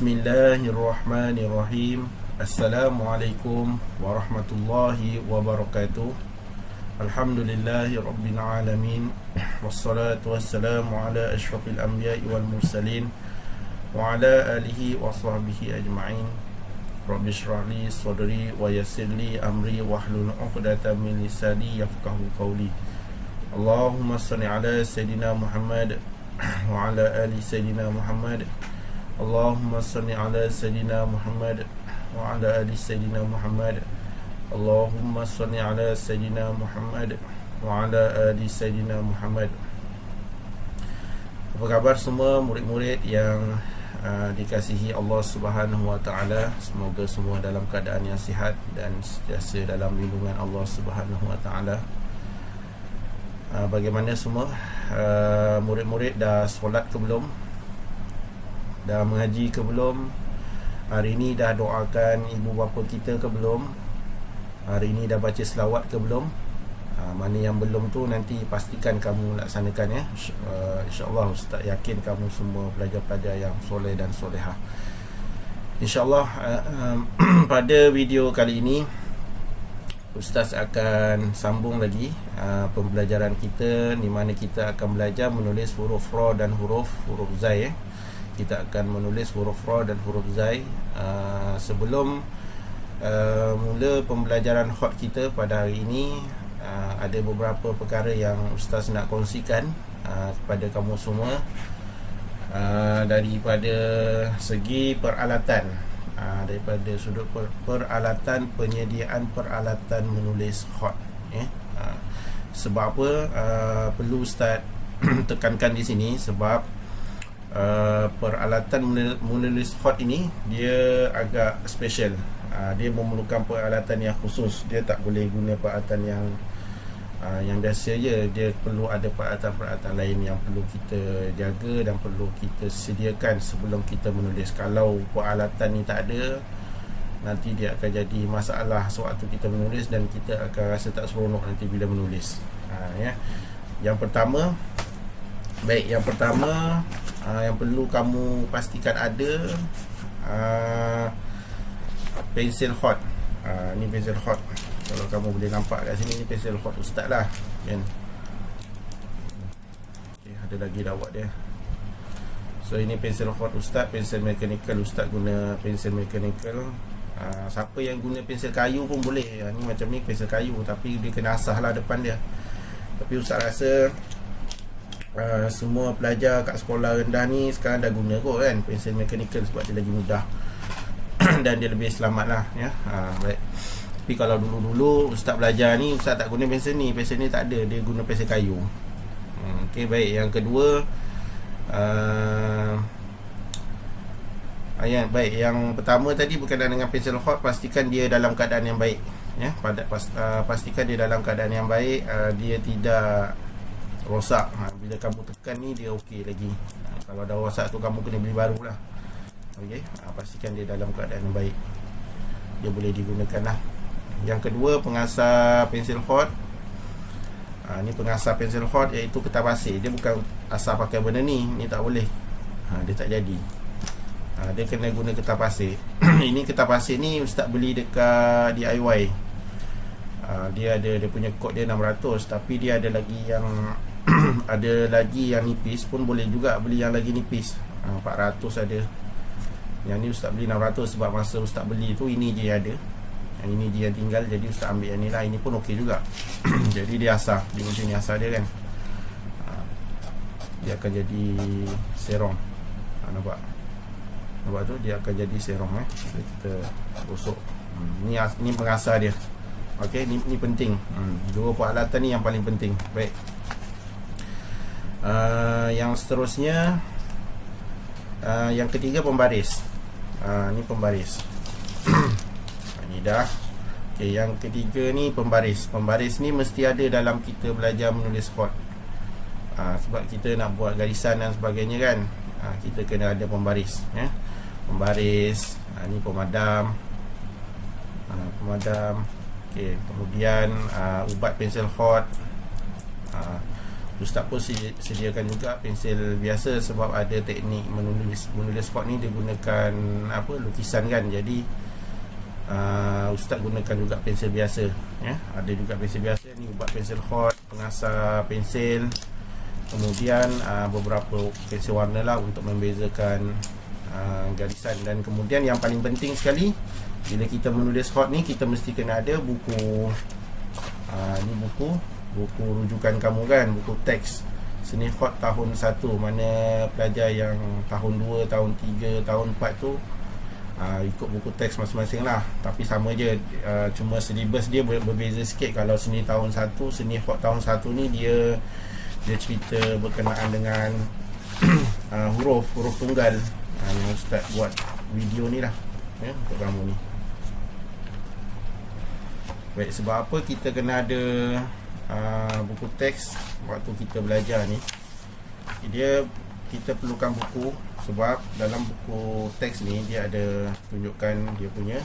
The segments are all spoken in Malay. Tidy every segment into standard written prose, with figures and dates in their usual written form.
Bismillahirrahmanirrahim. Assalamualaikum warahmatullahi wabarakatuh. Alhamdulillahi rabbil alamin. Wassalatu wassalamu ala asyrafil anbiya'i wal mursalin wa ala alihi wa sahbihi ajma'in. Rabbi shrah li sadri wa yassir li amri wahlul 'uqdatam min lisani yafqahu qawli. Allahumma shalli ala sayidina Muhammad wa ala ali sayidina Muhammad. Allahumma salli ala Sayyidina Muhammad wa ala ali Sayyidina Muhammad. Allahumma salli ala Sayyidina Muhammad wa ala ali Sayyidina Muhammad. Apa khabar semua murid-murid yang dikasihi Allah Subhanahu wa taala? Semoga semua dalam keadaan yang sihat dan sentiasa dalam lindungan Allah Subhanahu wa taala. Bagaimana semua? Murid-murid dah solat ke belum? Dah mengaji ke belum? Hari ini dah doakan ibu bapa kita ke belum? Hari ini dah baca selawat ke belum? Mana yang belum tu nanti pastikan kamu laksanakan ya. InsyaAllah Ustaz yakin kamu semua pelajar-pelajar yang soleh dan solehah. InsyaAllah pada video kali ini Ustaz akan sambung lagi pembelajaran kita, di mana kita akan belajar menulis huruf ra dan huruf zai ya. Kita akan menulis huruf ra dan huruf zai. Sebelum mula pembelajaran khot kita pada hari ini, ada beberapa perkara yang Ustaz nak kongsikan kepada kamu semua. Daripada segi peralatan, daripada sudut peralatan, penyediaan peralatan menulis khot ya. Sebab apa perlu Ustaz tekankan di sini? Sebab peralatan menulis khot ini dia agak special. Dia memerlukan peralatan yang khusus. Dia tak boleh guna peralatan yang biasa je. Dia perlu ada peralatan-peralatan lain yang perlu kita jaga dan perlu kita sediakan sebelum kita menulis. Kalau peralatan ni tak ada, nanti dia akan jadi masalah sewaktu kita menulis dan kita akan rasa tak seronok nanti bila menulis. Ya. Yang pertama yang perlu kamu pastikan ada pensil khot. Ni pensil khot. Kalau kamu boleh nampak kat sini, ni pensil khot Ustaz lah kan. Okay, ada lagi lawak dia. So ini pensil khot Ustaz, pensil mechanical. Ustaz guna pensil mechanical. Siapa yang guna pensil kayu pun boleh. Ni macam ni pensil kayu, tapi dia kena asah lah depan dia. Tapi Ustaz rasa semua pelajar kat sekolah rendah ni sekarang dah guna kot kan pensil mechanical, sebab dia lagi mudah dan dia lebih selamat lah ya. Baik. Tapi kalau dulu-dulu Ustaz belajar ni, Ustaz tak guna pensel ni tak ada, dia guna pensel kayu. Okey, baik. Yang kedua, baik, yang pertama tadi berkaitan dengan pensel hot, pastikan dia dalam keadaan yang baik ya. Pastikan dia dalam keadaan yang baik, dia tidak rosak. Bila kamu tekan ni dia okey lagi. Kalau dah rosak tu kamu kena beli baru lah. Okey, pastikan dia dalam keadaan yang baik, dia boleh digunakan lah. Yang kedua, pengasah pensil hot. Ni pengasah pensil hot iaitu kertas pasir. Dia bukan asal pakai benda ni tak boleh. Dia tak jadi. Dia kena guna kertas pasir. Ini kertas pasir ni Ustaz beli dekat DIY. Dia ada, dia punya kod dia 600, tapi dia ada lagi yang ada lagi yang nipis pun boleh juga beli yang lagi nipis. 400 ada. Yang ni Ustaz beli 600 sebab masa Ustaz beli tu ini je ada. Yang ini je yang tinggal, jadi Ustaz ambil yang ni lah. Ini pun okey juga. Jadi dia asah, dia macam ni asah dia kan. Dia akan jadi serong. Nampak tu dia akan jadi serong kita gosok. Ni pengasah dia. Okey, ni penting. Dua peralatan ni yang paling penting. Baik. Yang seterusnya, yang ketiga, pembaris. Ni pembaris. Ni dah. Okey, yang ketiga ni pembaris. Pembaris ni mesti ada dalam kita belajar menulis khot. Sebab kita nak buat garisan dan sebagainya kan. Kita kena ada pembaris ya. Pembaris, ni pemadam. Okey, kemudian ubat pensel hot. Ustaz pun sediakan juga pensel biasa, sebab ada teknik menulis hot ni dia gunakan lukisan kan. Jadi Ustaz gunakan juga pensel biasa ya. Ada juga pensel biasa ni, ubat pensel hot, pengasar pensel, kemudian beberapa pensel warna lah untuk membezakan garisan. Dan kemudian yang paling penting sekali, bila kita menulis hot ni, kita mesti kena ada buku. Ni buku rujukan kamu kan, buku teks seni hot tahun 1. Mana pelajar yang tahun 2, tahun 3, tahun 4 tu ikut buku teks masing-masing lah. Tapi sama je, cuma syllabus dia berbeza sikit. Kalau seni tahun 1, seni hot tahun 1 ni dia cerita berkenaan dengan huruf tunggal. Yang Ustaz buat video ni lah ya, untuk kamu ni. Baik, sebab apa kita kena ada buku teks waktu kita belajar ni? Kita perlukan buku, sebab dalam buku teks ni dia ada tunjukkan dia punya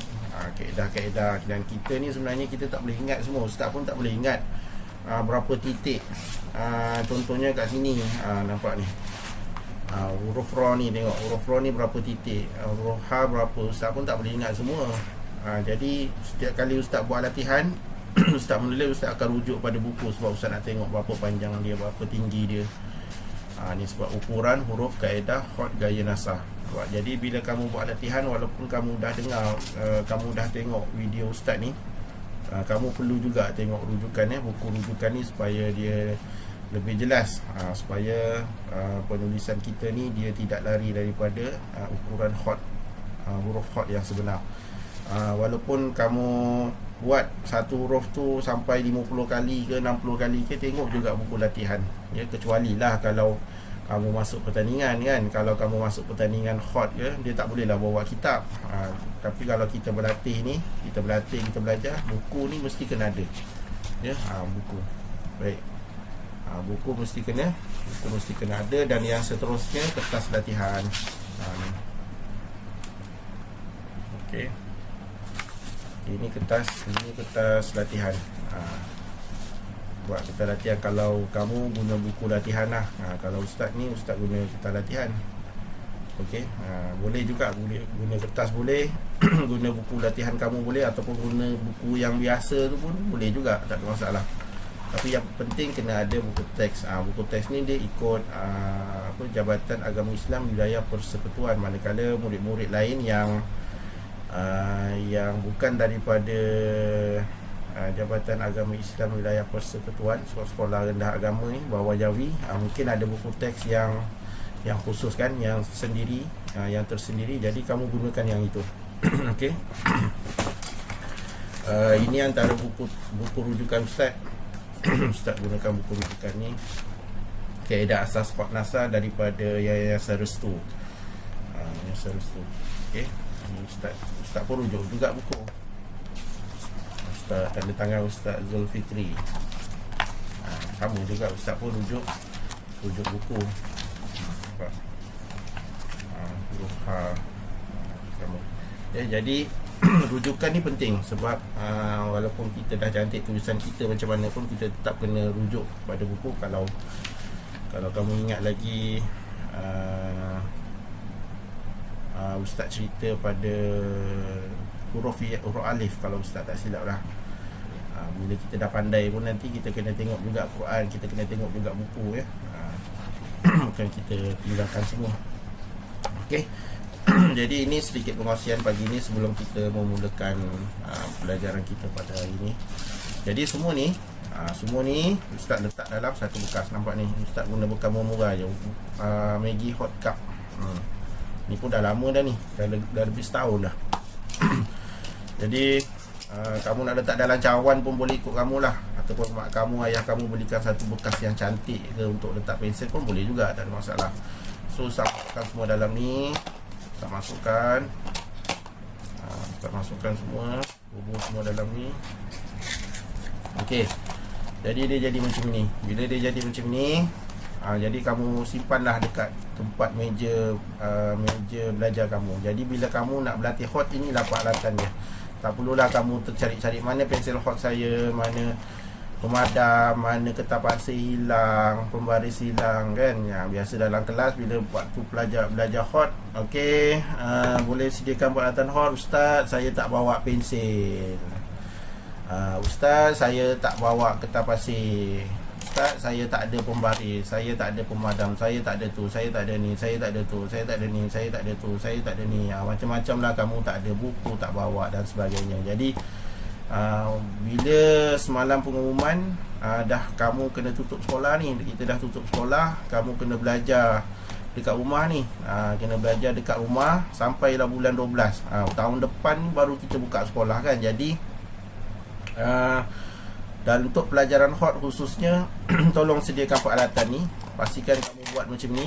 kaedah-kaedah. Dan kita ni sebenarnya kita tak boleh ingat semua. Ustaz pun tak boleh ingat berapa titik. Contohnya kat sini, nampak ni, huruf ra ni, tengok huruf ra ni berapa titik, huruf ha berapa. Ustaz pun tak boleh ingat semua. Jadi setiap kali Ustaz buat latihan, Ustaz menulis, Ustaz akan rujuk pada buku, sebab Ustaz nak tengok berapa panjang dia, berapa tinggi dia. Ni sebab ukuran huruf, kaedah, hot, gaya nasah. Jadi bila kamu buat latihan, walaupun kamu dah dengar, kamu dah tengok video Ustaz ni, kamu perlu juga tengok rujukannya, buku rujukan ni, supaya dia lebih jelas, supaya penulisan kita ni dia tidak lari daripada ukuran hot, huruf hot yang sebenar. Walaupun kamu buat satu huruf tu sampai 50 kali ke 60 kali ke, tengok juga buku latihan ya. Kecuali lah kalau kamu masuk pertandingan kan. Kalau kamu masuk pertandingan hot ke, dia tak boleh lah bawa kitab. Tapi kalau kita berlatih ni, kita belajar, buku ni mesti kena ada ya. Buku baik, buku mesti kena ada. Dan yang seterusnya, kertas latihan. Okey, ini kertas latihan. Buat kita latihan. Kalau kamu guna buku latihan lah. Kalau Ustaz ni, Ustaz guna kertas latihan. Okey, boleh juga guna kertas, boleh guna buku latihan kamu boleh, ataupun guna buku yang biasa tu pun boleh juga, tak ada masalah. Tapi yang penting kena ada buku teks. Buku teks ni dia ikut Jabatan Agama Islam Wilayah Persekutuan. Manakala murid-murid lain yang bukan daripada Jabatan Agama Islam Wilayah Persekutuan, sekolah rendah agama ni, bawah Jawi, mungkin ada buku teks yang khusus kan, yang sendiri, yang tersendiri. Jadi kamu gunakan yang itu. Okey. Ini antara buku rujukan Ustaz. Ustaz gunakan buku rujukan ni, kaedah asas hot nasah daripada Yayasan Restu. Yayasan Restu. Okey. Ustaz pun rujuk juga buku. Ustaz tanda tangan Ustaz Zulfikri. Sama juga, Ustaz pun rujuk buku. Huruf ha. Sama. Jadi rujukan ni penting, sebab walaupun kita dah cantik tulisan kita macam mana pun, kita tetap kena rujuk pada buku. Kalau kamu ingat lagi, Ustaz cerita pada huruf alif, kalau Ustaz tak silap lah. Bila kita dah pandai pun, nanti kita kena tengok juga Quran, kita kena tengok juga buku ya. Bukan kita tinggalkan semua. Okey. Jadi ini sedikit pengkongsian pagi ni sebelum kita memulakan pelajaran kita pada hari ini. Jadi semua ni Ustaz letak dalam satu bekas. Nampak ni, Ustaz guna bekas murah je, Maggi Hot Cup. Ni pun dah lama dah ni, dah lebih setahun dah. Jadi kamu nak letak dalam cawan pun boleh, ikut kamu lah. Ataupun mak kamu, ayah kamu belikan satu bekas yang cantik ke untuk letak pensel pun boleh juga, tak ada masalah. So Ustaz masukkan semua dalam ni. Ustaz masukkan semua, bubur semua dalam ni. Okey. Jadi dia jadi macam ni. Bila dia jadi macam ni, jadi kamu simpanlah dekat tempat meja belajar kamu. Jadi bila kamu nak berlatih hot, inilah peralatan dia. Tak perlulah kamu tercari-cari mana pensel hot saya, mana pemadam, mana kertas pasir hilang, pembaris hilang kan. Ya, biasa dalam kelas bila waktu belajar hot, okey, boleh sediakan peralatan hot. Ustaz, saya tak bawa pensel. Ustaz, saya tak bawa kertas pasir. Ustaz, saya tak ada pembaris, saya tak ada pemadam, saya tak ada tu, saya tak ada ni, saya tak ada tu, saya tak ada ni, saya tak ada tu, saya tak ada ni. Macam-macam lah, kamu tak ada buku, tak bawa dan sebagainya. Jadi bila semalam pengumuman, dah kamu kena tutup sekolah ni, kita dah tutup sekolah, kamu kena belajar dekat rumah ni, kena belajar dekat rumah sampailah bulan 12. Tahun depan baru kita buka sekolah kan. Jadi dan untuk pelajaran hot khususnya tolong sediakan peralatan ni, pastikan kamu buat macam ni.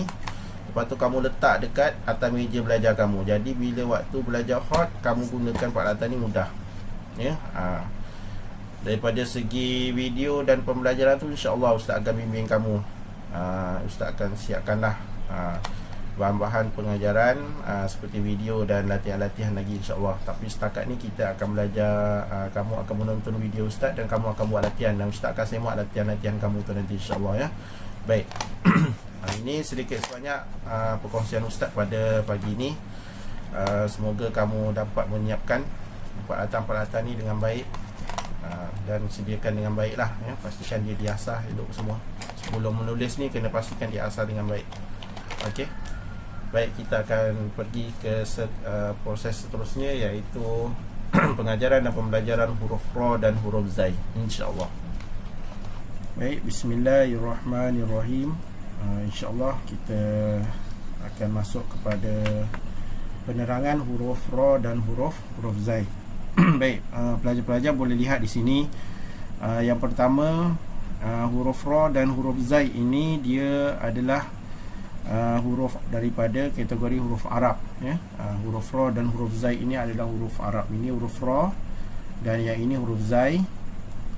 Lepas tu kamu letak dekat atas meja belajar kamu. Jadi bila waktu belajar hot, kamu gunakan peralatan ni mudah. Ya, daripada segi video dan pembelajaran tu, insya-Allah Ustaz akan bimbing kamu. Ustaz akan siapkanlah bahan-bahan pengajaran seperti video dan latihan-latihan lagi, insya-Allah. Tapi setakat ni kita akan belajar, kamu akan menonton video Ustaz dan kamu akan buat latihan, dan Ustaz akan semak latihan-latihan kamu tu nanti, insya-Allah ya. Baik. Ini sedikit sebanyak perkongsian Ustaz pada pagi ni. Semoga kamu dapat menyiapkan peralatan-peralatan ni dengan baik, dan sediakan dengan baik lah ya. Pastikan dia diasah elok semua. Sebelum menulis ni kena pastikan diasah dengan baik. Okey. Baik, kita akan pergi ke proses seterusnya, iaitu pengajaran dan pembelajaran huruf ra dan huruf zai, insya-Allah. Baik, bismillahirrahmanirrahim. InsyaAllah kita akan masuk kepada penerangan huruf ra dan huruf zai. Baik, pelajar-pelajar boleh lihat di sini. Yang pertama, huruf ra dan huruf zai ini dia adalah huruf daripada kategori huruf Arab ya. Huruf ra dan huruf zai ini adalah huruf Arab. Ini huruf ra dan yang ini huruf zai.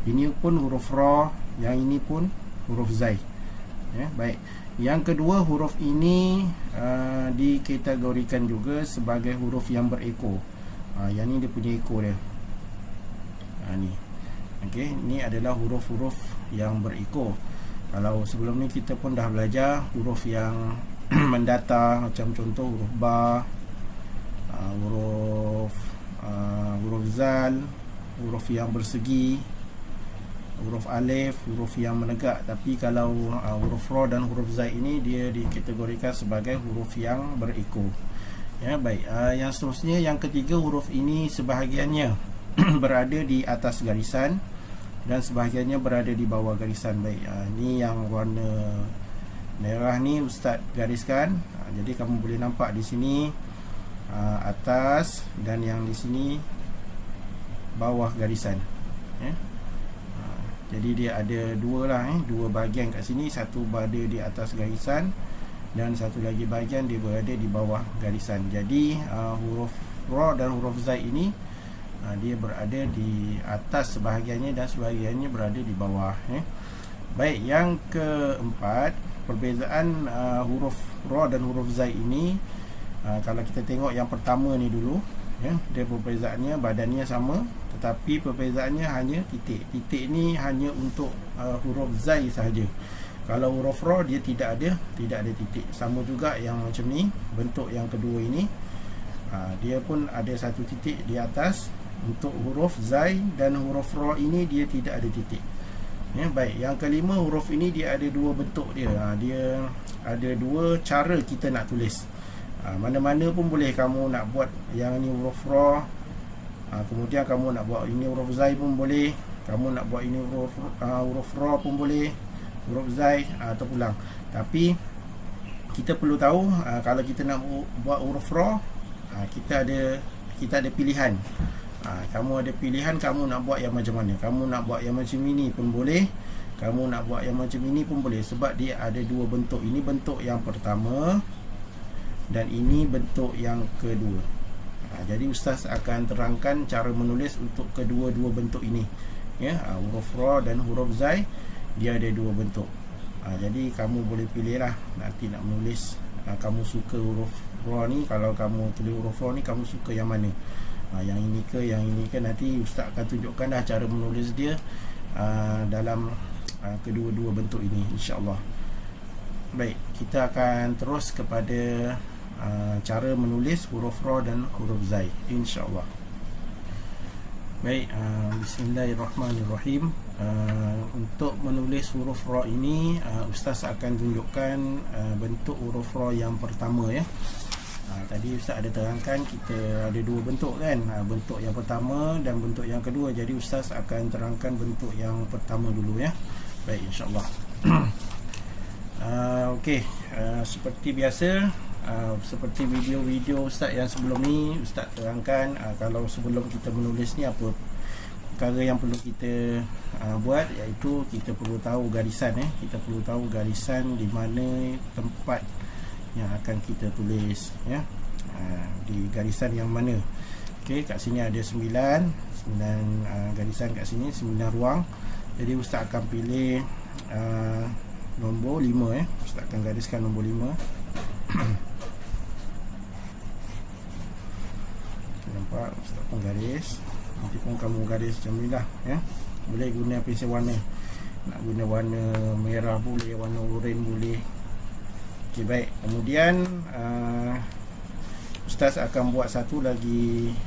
Ini pun huruf ra, yang ini pun huruf zai ya. Baik, yang kedua, huruf ini dikategorikan juga sebagai huruf yang berekor. Yang ni dia punya ekor dia. Ni. Okey, ni adalah huruf-huruf yang berekor. Kalau sebelum ni kita pun dah belajar huruf yang mendatar, macam contoh huruf ba, huruf zal, huruf yang bersegi, huruf alif, huruf yang menegak. Tapi kalau huruf ra dan huruf zai ini dia dikategorikan sebagai huruf yang berekor. Ya, baik. Yang seterusnya, yang ketiga, huruf ini sebahagiannya berada di atas garisan dan sebahagiannya berada di bawah garisan. Baik, ini yang warna merah ni Ustaz gariskan. Jadi kamu boleh nampak di sini atas, dan yang di sini bawah garisan ya. Jadi dia ada dua lah dua bahagian kat sini. Satu berada di atas garisan dan satu lagi bahagian dia berada di bawah garisan. Jadi huruf ra dan huruf zai ini dia berada di atas sebahagiannya dan sebahagiannya berada di bawah ya. Baik, yang keempat, perbezaan huruf ra dan huruf zai ini. Kalau kita tengok yang pertama ni dulu ya, dia perbezaannya badannya sama, tetapi perbezaannya hanya titik. Titik ni hanya untuk huruf zai sahaja. Kalau huruf ra dia tidak ada titik. Sama juga yang macam ni, bentuk yang kedua ini, dia pun ada satu titik di atas untuk huruf zai, dan huruf ra ini dia tidak ada titik ya. Baik, yang kelima, huruf ini dia ada dua bentuk dia. Dia ada dua cara kita nak tulis. Mana-mana pun boleh. Kamu nak buat yang ni huruf ra, kemudian kamu nak buat ini huruf zai pun boleh. Kamu nak buat ini huruf ra pun boleh, huruf zai atau pulang. Tapi kita perlu tahu, kalau kita nak buat huruf ra, kita ada pilihan. Kamu ada pilihan, kamu nak buat yang macam mana. Kamu nak buat yang macam ini pun boleh, kamu nak buat yang macam ini pun boleh. Sebab dia ada dua bentuk. Ini bentuk yang pertama dan ini bentuk yang kedua. Jadi Ustaz akan terangkan cara menulis untuk kedua-dua bentuk ini ya. Huruf ra dan huruf zai dia ada dua bentuk. Jadi kamu boleh pilih lah nanti nak menulis. Kamu suka huruf ra ni, kalau kamu tulis huruf ra ni kamu suka yang mana, yang ini ke yang ini ke. Nanti Ustaz akan tunjukkan dah cara menulis dia dalam kedua-dua bentuk ini, insya-Allah. Baik, kita akan terus kepada cara menulis huruf ra dan huruf zai, insya-Allah. Baik, bismillahirrahmanirrahim. Untuk menulis huruf ra ini, Ustaz akan tunjukkan bentuk huruf ra yang pertama, ya. Tadi Ustaz ada terangkan kita ada dua bentuk kan, bentuk yang pertama dan bentuk yang kedua. Jadi Ustaz akan terangkan bentuk yang pertama dulu, ya. Baik, insya-Allah. Okey, seperti biasa, seperti video-video Ustaz yang sebelum ni, Ustaz terangkan kalau sebelum kita menulis ni apa perkara yang perlu kita buat, iaitu kita perlu tahu garisan, kita perlu tahu garisan di mana tempat yang akan kita tulis, ya. Di garisan yang mana. Okey, kat sini ada 9 garisan kat sini, 9 ruang. Jadi Ustaz akan pilih nombor 5, ya. Ustaz akan gariskan nombor 5. Nampak Ustaz pun garis. Nanti pun kamu garis macam ni lah, ya. Boleh guna pensel warna. Nak guna warna merah boleh, warna oranye boleh. Okey, baik. Kemudian Ustaz akan buat satu lagi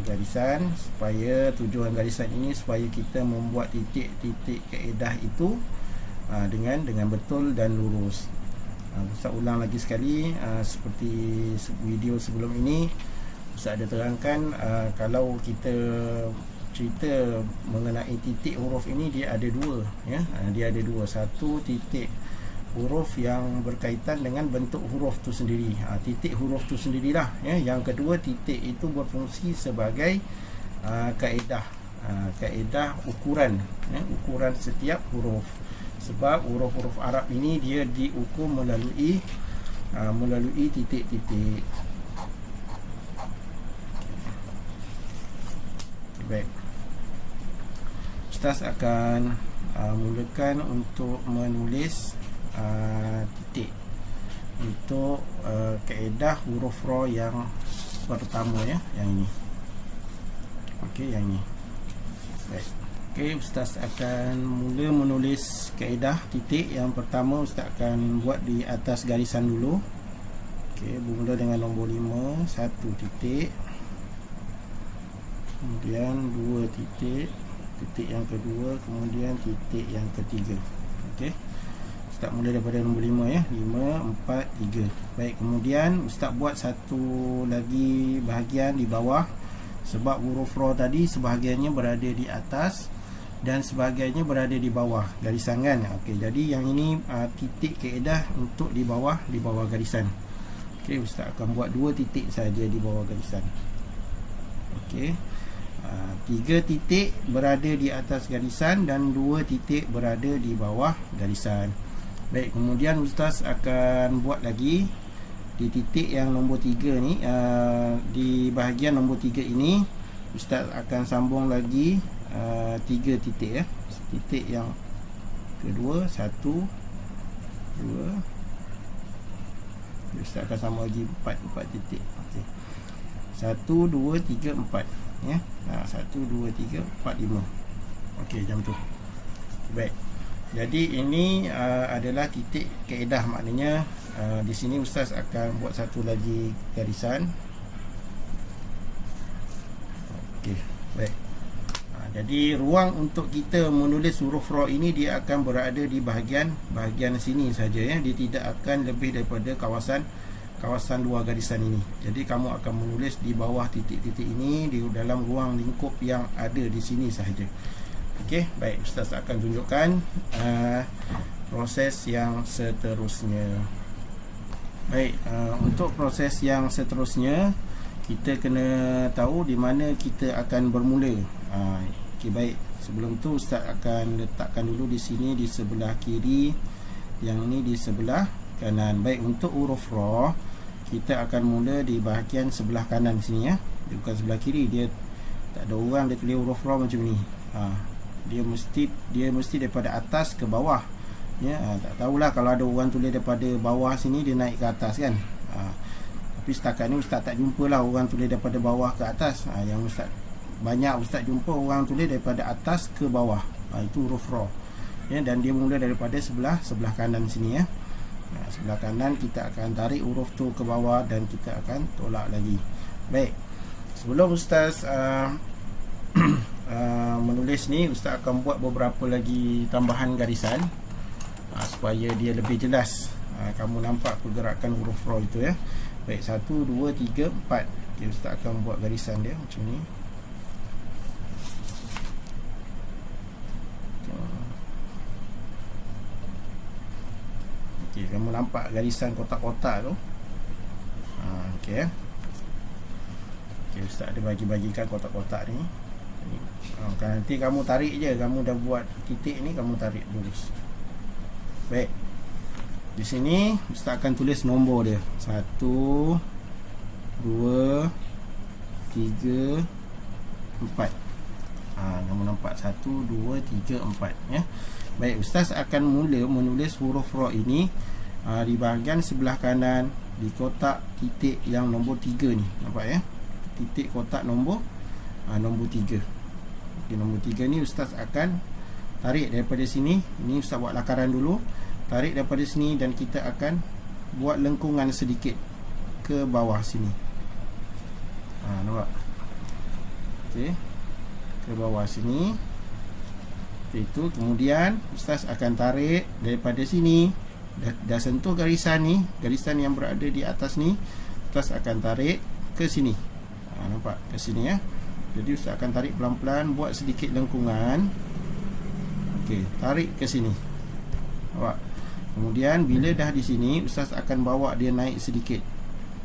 garisan, supaya tujuan garisan ini supaya kita membuat titik-titik kaedah itu dengan betul dan lurus. Ustaz ulang lagi sekali, seperti video sebelum ini Ustaz ada terangkan, kalau kita cerita mengenai titik huruf ini, dia ada dua, ya. Dia ada dua. Satu, titik huruf yang berkaitan dengan bentuk huruf tu sendiri, titik huruf tu sendirilah, ya. Yang kedua, titik itu berfungsi sebagai kaedah, kaedah ukuran, ya, ukuran setiap huruf. Sebab huruf-huruf Arab ini dia diukur melalui titik-titik. Baik, Ustaz akan mulakan untuk menulis titik untuk kaedah huruf ra yang pertama, ya, yang ini. Okey, yang ini. Baik. Okey, Ustaz akan mula menulis kaedah titik yang pertama. Ustaz akan buat di atas garisan dulu. Okey, bermula dengan nombor 5, 1 titik. Kemudian 2 titik, titik yang kedua, kemudian titik yang ketiga. Okey. Ustaz mula daripada nombor 5, ya. 5, 4, 3. Baik, kemudian Ustaz buat satu lagi bahagian di bawah. Sebab huruf ra tadi sebahagiannya berada di atas dan sebahagiannya berada di bawah garisan, kan. Okey, jadi yang ini titik kaedah untuk di bawah garisan. Okey, Ustaz akan buat 2 titik saja di bawah garisan. Okey. 3 titik berada di atas garisan dan 2 titik berada di bawah garisan. Baik, kemudian Ustaz akan buat lagi di titik yang nombor 3 ni, di bahagian nombor 3 ini Ustaz akan sambung lagi 3 titik, ya. Titik yang kedua, 1, 2. Ustaz akan sambung lagi 4 titik. Okey. 1, 2, 3, 4, ya. 1, 2, 3, 4, 5. Okey, macam tu. Baik. Jadi ini adalah titik kaedah, maknanya di sini Ustaz akan buat satu lagi garisan. Okey, baik. Jadi ruang untuk kita menulis huruf ra ini dia akan berada di bahagian sini saja, ya. Dia tidak akan lebih daripada kawasan dua garisan ini. Jadi kamu akan menulis di bawah titik-titik ini di dalam ruang lingkup yang ada di sini sahaja. Okey, baik. Ustaz akan tunjukkan proses yang seterusnya. Baik, untuk proses yang seterusnya kita kena tahu di mana kita akan bermula. Okey, baik. Sebelum tu Ustaz akan letakkan dulu di sini di sebelah kiri, yang ni di sebelah kanan. Baik, untuk huruf ra kita akan mula di bahagian sebelah kanan sini, ya. Dia bukan sebelah kiri, dia tak ada orang dia tulis huruf ra macam ni. Dia mesti daripada atas ke bawah, ya. Tak tahulah kalau ada orang tulis daripada bawah sini dia naik ke atas, kan. Tapi setakat ni Ustaz tak jumpa lah orang tulis daripada bawah ke atas. Yang banyak Ustaz jumpa orang tulis daripada atas ke bawah. Itu huruf ra, ya. Dan dia mula daripada sebelah kanan sini, ya. Sebelah kanan kita akan tarik huruf tu ke bawah dan kita akan tolak lagi. Baik, sebelum Ustaz menulis ni, Ustaz akan buat beberapa lagi tambahan garisan supaya dia lebih jelas. Kamu nampak pergerakan huruf ra itu, ya. Baik, 1, 2, 3, 4. Okay, Ustaz akan buat garisan dia macam ni. Okay, kamu nampak garisan kotak-kotak tu. Okay, okay, Ustaz ada bagi-bagikan kotak-kotak ni. Nanti kamu tarik je. Kamu dah buat titik ni, kamu tarik lurus. Baik, di sini Ustaz akan tulis nombor dia. 1, 2, 3, 4. Kamu nampak 1, 2, 3, 4, ya. Baik, Ustaz akan mula menulis huruf ra ini di bahagian sebelah kanan, di kotak titik yang nombor 3 ni. Nampak, ya? Titik kotak nombor 3. Okay, nombor 3 ni Ustaz akan tarik daripada sini. Ini Ustaz buat lakaran dulu. Tarik daripada sini dan kita akan buat lengkungan sedikit ke bawah sini. Nampak? Okey, ke bawah sini. Itu kemudian Ustaz akan tarik daripada sini. Dah sentuh garisan ni, garisan yang berada di atas ni, Ustaz akan tarik ke sini. Nampak? Ke sini, ya. Jadi Ustaz akan tarik pelan-pelan, buat sedikit lengkungan. Okey, tarik ke sini. Nampak? Kemudian bila dah di sini, Ustaz akan bawa dia naik sedikit,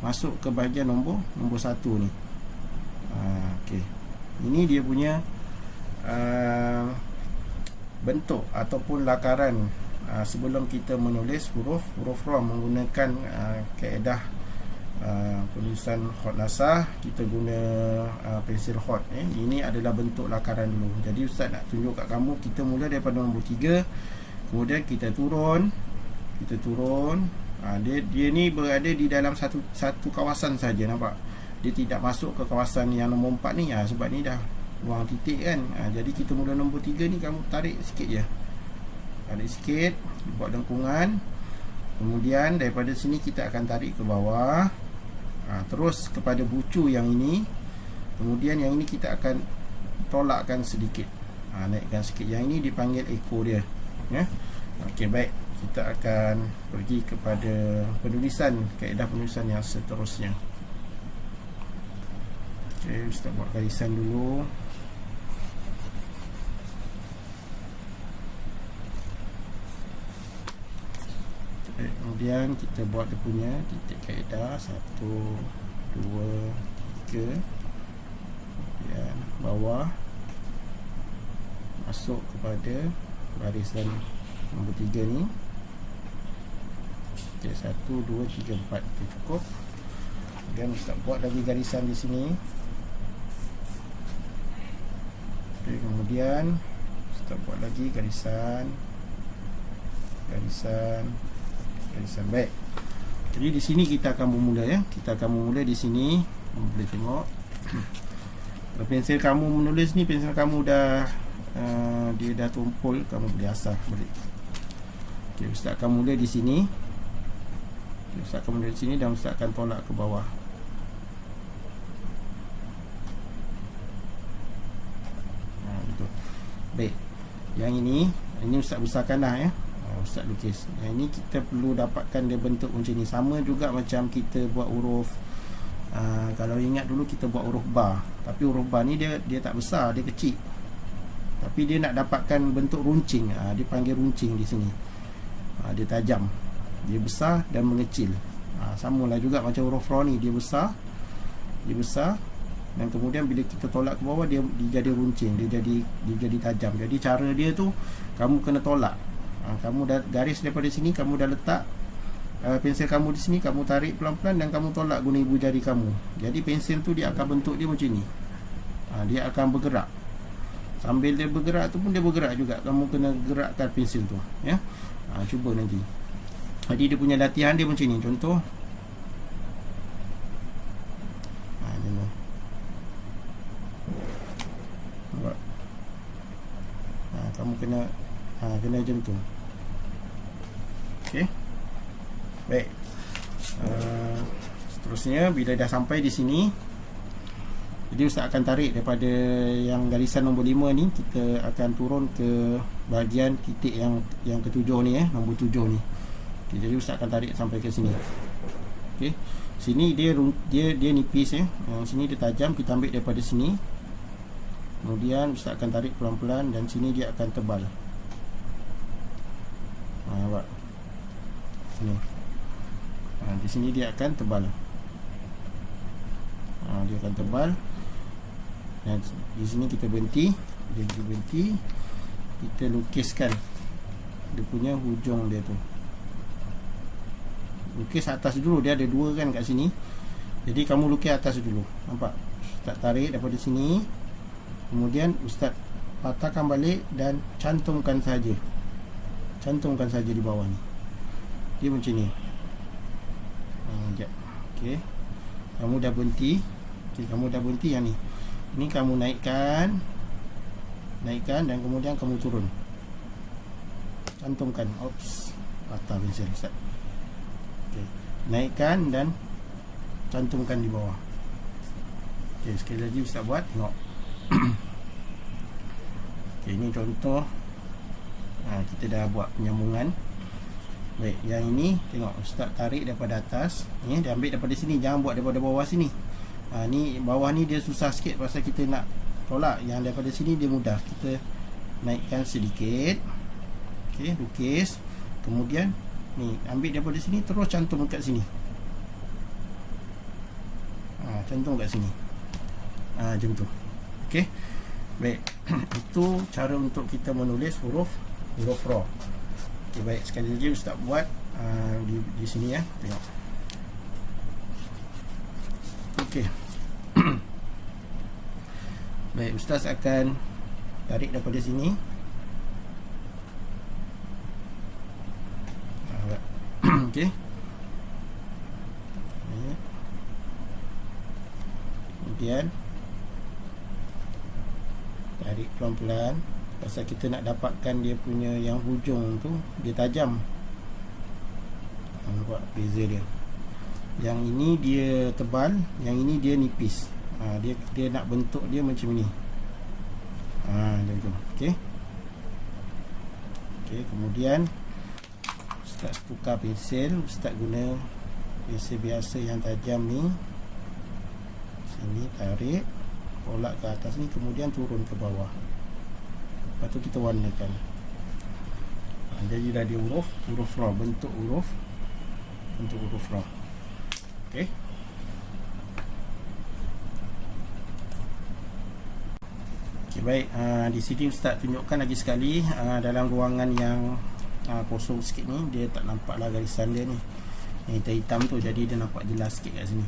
masuk ke bahagian nombor 1 ni. Okey. Ini dia punya bentuk ataupun lakaran sebelum kita menulis huruf ra menggunakan kaedah penulisan khot nasah. Kita guna pensil khot. Ini adalah bentuk lakaran dulu. Jadi Ustaz nak tunjuk kat kamu, kita mula daripada nombor 3, kemudian kita turun. Dia ni berada di dalam satu kawasan saja, nampak? Dia tidak masuk ke kawasan yang nombor 4 ni. Sebab ni dah buang titik, kan. Jadi kita mula nombor 3 ni, kamu tarik sikit je. Tarik sikit, buat lengkungan. Kemudian daripada sini kita akan tarik ke bawah. Terus kepada bucu yang ini. Kemudian yang ini kita akan tolakkan sedikit. Naikkan sikit. Yang ini dipanggil ekor dia, ya. Okey, baik. Kita akan pergi kepada kaedah penulisan yang seterusnya. Okey, Ustaz buat garisan dulu. Kemudian kita buat dia punya titik kaedah 1, 2, 3. Kemudian bawah, masuk kepada barisan nombor 3 ni. Okay, 1, 2, 3, 4. Okay, cukup. Kemudian Ustaz buat lagi garisan di sini. Okay, kemudian Ustaz buat lagi garisan. Baik. Jadi di sini kita akan bermula, ya. Kita akan bermula di sini. Kamu boleh tengok. Kalau pensel kamu menulis ni, pensel kamu dah dia dah tumpul, kamu boleh asah balik. Okey, Ustaz akan mula di sini. Ustaz akan mula di sini dan Ustaz akan tolak ke bawah. Betul. Baik. Yang ini Ustaz besarkan dah, ya. Ustaz lukis. Yang ini kita perlu dapatkan dia bentuk macam ni. Sama juga macam kita buat huruf kalau ingat dulu kita buat huruf ba. Tapi huruf ba ni dia tak besar, dia kecil. Tapi dia nak dapatkan bentuk runcing. Dia panggil runcing di sini. Dia tajam, dia besar dan mengecil. Samalah juga macam huruf ra ni, dia besar dan kemudian bila kita tolak ke bawah, dia jadi runcing, dia jadi tajam. Jadi cara dia tu, kamu kena tolak. Kamu dah garis daripada sini, kamu dah letak pensel kamu di sini, kamu tarik pelan-pelan dan kamu tolak guna ibu jari kamu. Jadi pensel tu dia akan bentuk dia macam ni. Dia akan bergerak. Sambil dia bergerak tu pun dia bergerak juga. Kamu kena gerakkan pensel tu, ya. Cuba nanti. Jadi dia punya latihan dia macam ni. Contoh, kamu kena kena macam tu. Okey. Baik. Seterusnya bila dah sampai di sini, jadi Ustaz akan tarik daripada yang garisan nombor 5 ni, kita akan turun ke bahagian titik yang ketujuh ni, nombor 7 ni. Okay, jadi Ustaz akan tarik sampai ke sini. Okey. Sini dia nipis ya. Yang sini dia tajam, kita ambil daripada sini. Kemudian Ustaz akan tarik pelan-pelan dan sini dia akan tebal. Nampak? Sini. Di sini dia akan tebal. Dia akan tebal. Dan di sini kita berhenti. Dia berhenti. Kita lukiskan dia punya hujung dia tu. Lukis atas dulu. Dia ada 2 kan kat sini. Jadi kamu lukis atas dulu. Nampak? Ustaz tarik daripada sini. Kemudian Ustaz patahkan balik dan cantumkan saja. Cantumkan saja di bawah ni. Dia macam ni. Sekejap. Okey. Kamu dah berhenti. Okey, kamu dah berhenti yang ni. Ini kamu naikkan dan kemudian kamu turun. Cantumkan. Oops. Patah pensel Ustaz. Okey. Naikkan dan cantumkan di bawah. Okey, sekali lagi Ustaz buat. Tengok. Okey, ini contoh. Kita dah buat penyambungan. Baik, yang ini tengok Ustaz tarik daripada atas. Ni dia ambil daripada sini, jangan buat daripada bawah sini. Ni bawah ni dia susah sikit pasal kita nak tolak. Yang daripada sini dia mudah. Kita naikkan sedikit. Okey, lukis. Kemudian ni ambil daripada sini terus cantum kat sini. Cantum kat sini. Macam tu. Okey. Baik. Itu cara untuk kita menulis huruf ra. Okay, baik, sekali lagi Ustaz buat di sini ya. Tengok. Okey. Baik, Ustaz akan tarik daripada sini. Okey. Kemudian tarik pelan-pelan. Pasal kita nak dapatkan dia punya yang hujung tu dia tajam. Nampak beza dia. Yang ini dia tebal, yang ini dia nipis. Dia nak bentuk dia macam ni. Macam tu. Okey. Okey, kemudian Ustaz tukar pensel. Ustaz guna pensel biasa yang tajam ni. Sini tarik, tolak ke atas ni, kemudian turun ke bawah. Lepas tu kita warnakan. Jadi dah dia huruf ra, bentuk huruf ra. Okey. Okey, baik. Di sini Ustaz tunjukkan lagi sekali dalam ruangan yang kosong sikit ni, dia tak nampaklah garisan dia ni. Yang hitam tu, jadi dia nampak jelas sikit kat sini.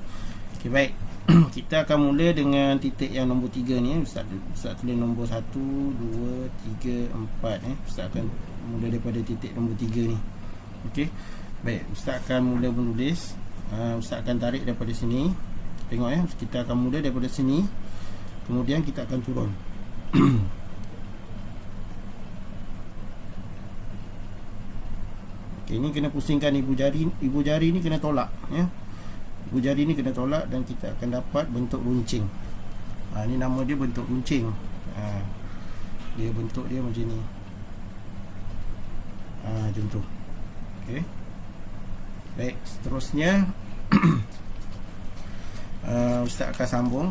Okey, baik. Kita akan mula dengan titik yang nombor 3 ni. Ustaz tulis nombor 1, 2, 3, 4 Ustaz akan mula daripada titik nombor 3 ni. Okey. Baik, Ustaz akan mula menulis. Ustaz akan tarik daripada sini. Tengok ya, kita akan mula daripada sini. Kemudian kita akan turun. Okey, ni kena pusingkan ibu jari ni kena tolak ya. Ibu jari ni kena tolak dan kita akan dapat bentuk runcing. Ni nama dia bentuk runcing. Dia bentuk dia macam ni. Macam tu. Okey. Baik, seterusnya Ustaz akan sambung.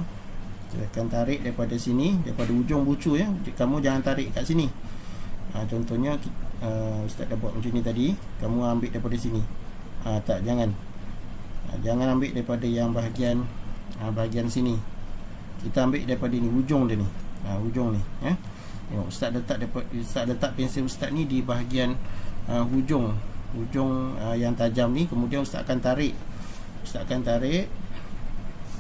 Kita akan tarik daripada sini, daripada ujung bucu ya. Kamu jangan tarik kat sini. Contohnya Ustaz dah buat macam ni tadi. Kamu ambil daripada sini. Tak, jangan. Jangan ambil daripada yang bahagian sini. Kita ambil daripada ni, hujung dia ni. Hujung ni ya. Tengok Ustaz letak pensel Ustaz ni di bahagian hujung yang tajam ni. Kemudian Ustaz akan tarik.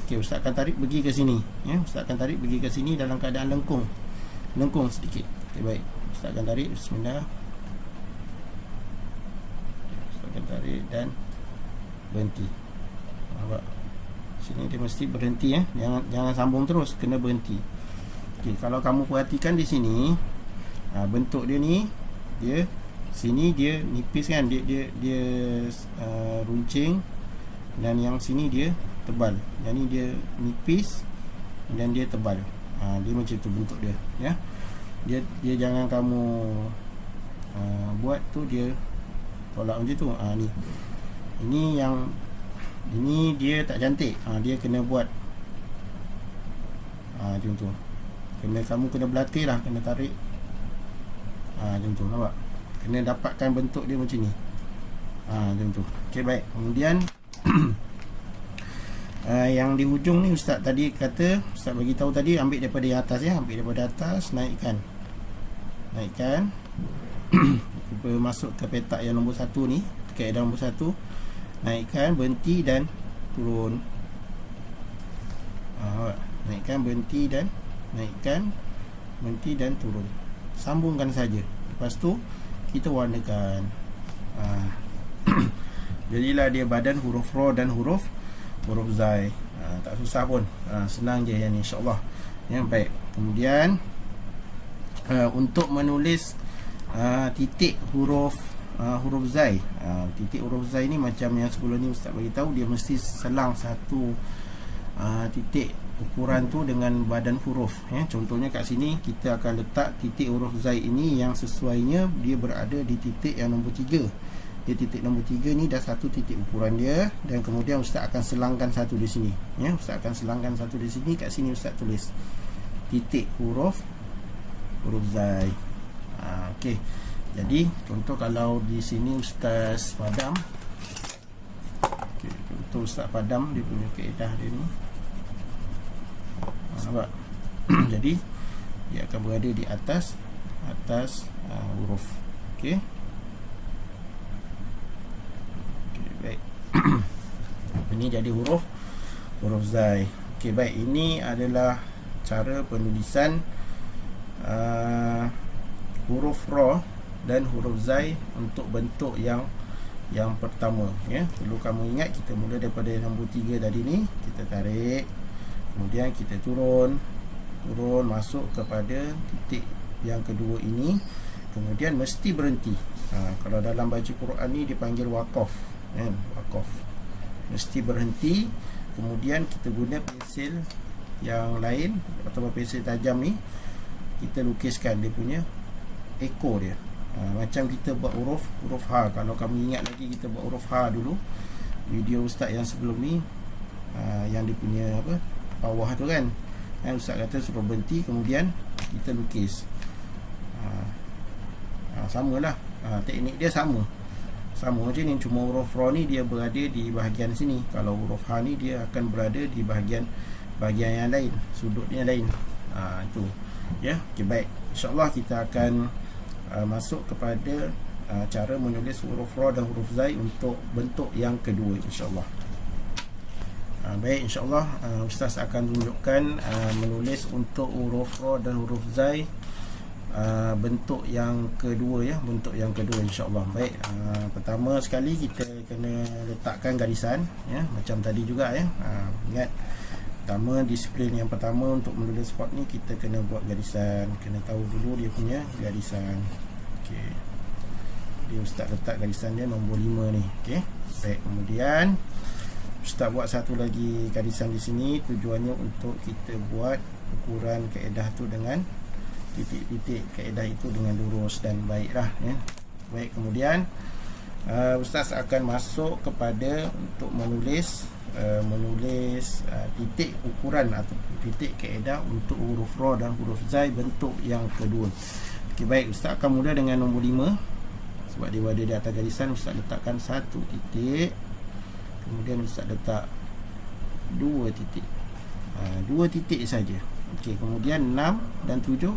Okey, Ustaz akan tarik pergi ke sini ya. Ustaz akan tarik pergi ke sini dalam keadaan lengkung sedikit. Okey, baik. Ustaz akan tarik. Bismillah. Ustaz akan tarik dan berhenti. Nampak? Sini dia mesti berhenti ya. Jangan sambung terus, kena berhenti. Okey, kalau kamu perhatikan di sini, bentuk dia ni, dia sini dia nipis kan, dia runcing, dan yang sini dia tebal. Yang ni dia nipis dan dia tebal. Dia macam tu bentuk dia, ya. Dia jangan kamu buat tu dia tolak macam tu. Ini dia tak cantik. Dia kena buat macam tu. Kamu kena berlatih lah, kena tarik macam tu, nampak? Kena dapatkan bentuk dia macam ni. Macam tu. Okey, baik. Kemudian yang di hujung ni Ustaz tadi kata, Ustaz bagi tahu tadi, ambil daripada yang atas, ya. Ambil daripada atas, naikkan. Cuba masuk ke petak yang nombor 1 ni, kaedah nombor 1. Naikkan, berhenti dan turun. Naikkan, berhenti dan naikkan, berhenti dan turun. Sambungkan saja. Lepas tu kita warnakan. Jadilah dia badan huruf ra dan huruf zai. Tak susah pun. Senang je yang ni, insya-Allah. Ya, baik. Kemudian untuk menulis titik huruf zai. Titik huruf zai ni macam yang sebelum ni Ustaz bagi tahu, dia mesti selang satu titik ukuran tu dengan badan huruf, ya. Contohnya kat sini kita akan letak titik huruf zai ini yang sesuainya dia berada di titik yang nombor 3. Dia titik nombor 3 ni dah satu titik ukuran dia, dan kemudian Ustaz akan selangkan satu di sini, ya. Ustaz akan selangkan satu di sini. Kat sini Ustaz tulis titik huruf zai. Okey. Jadi contoh kalau di sini Ustaz padam. Okey, contoh Ustaz padam dia punya kaedah dia ni. Nampak? Jadi dia akan berada di atas huruf. Okey. Okey, baik. Ini jadi huruf zai. Okey, baik. Ini adalah cara penulisan huruf ra dan huruf zai untuk bentuk yang pertama, ya. Perlu kamu ingat, kita mula daripada nombor 3 tadi ni, kita tarik, kemudian kita turun masuk kepada titik yang kedua ini, kemudian mesti berhenti. Kalau dalam baca Quran ni dipanggil waqaf, kan? Waqaf, mesti berhenti. Kemudian kita guna pensil yang lain atau pensil tajam ni, kita lukiskan dia punya ekor dia. Macam kita buat huruf ha. Kalau kamu ingat lagi, kita buat huruf ha dulu, video Ustaz yang sebelum ni, yang dia punya bawah tu kan, Ustaz kata suruh berhenti, kemudian kita lukis. Samalah, teknik dia sama macam ni, cuma huruf ra ni dia berada di bahagian sini. Kalau huruf ha ni dia akan berada di bahagian yang lain, sudut yang lain. Itu, ya. Okay, baik. InsyaAllah kita akan masuk kepada cara menulis huruf ra dan huruf zai untuk bentuk yang kedua, insyaAllah. Baik, insyaAllah Ustaz akan tunjukkan menulis untuk huruf ra dan huruf zai bentuk yang kedua, ya. Bentuk yang kedua, insyaAllah. Baik, pertama sekali kita kena letakkan garisan, ya. Macam tadi juga, ya. Ingat, pertama, disiplin yang pertama untuk menulis spot ni, kita kena buat garisan. Kena tahu dulu dia punya garisan. Okey, dia Ustaz letak garisan dia nombor 5 ni. Okey, baik. Kemudian Ustaz buat satu lagi garisan di sini, tujuannya untuk kita buat ukuran kaedah tu dengan titik-titik kaedah itu dengan lurus dan baiklah, ya. Baik, kemudian Ustaz akan masuk kepada untuk menulis titik ukuran atau titik kaedah untuk huruf ra dan huruf zai bentuk yang kedua. Okey, baik. Ustaz akan mula dengan nombor 5. Sebab dia berada di atas garisan, Ustaz letakkan satu titik, kemudian Ustaz letak 2 titik. 2 titik saja. Okey, kemudian 6 dan 7,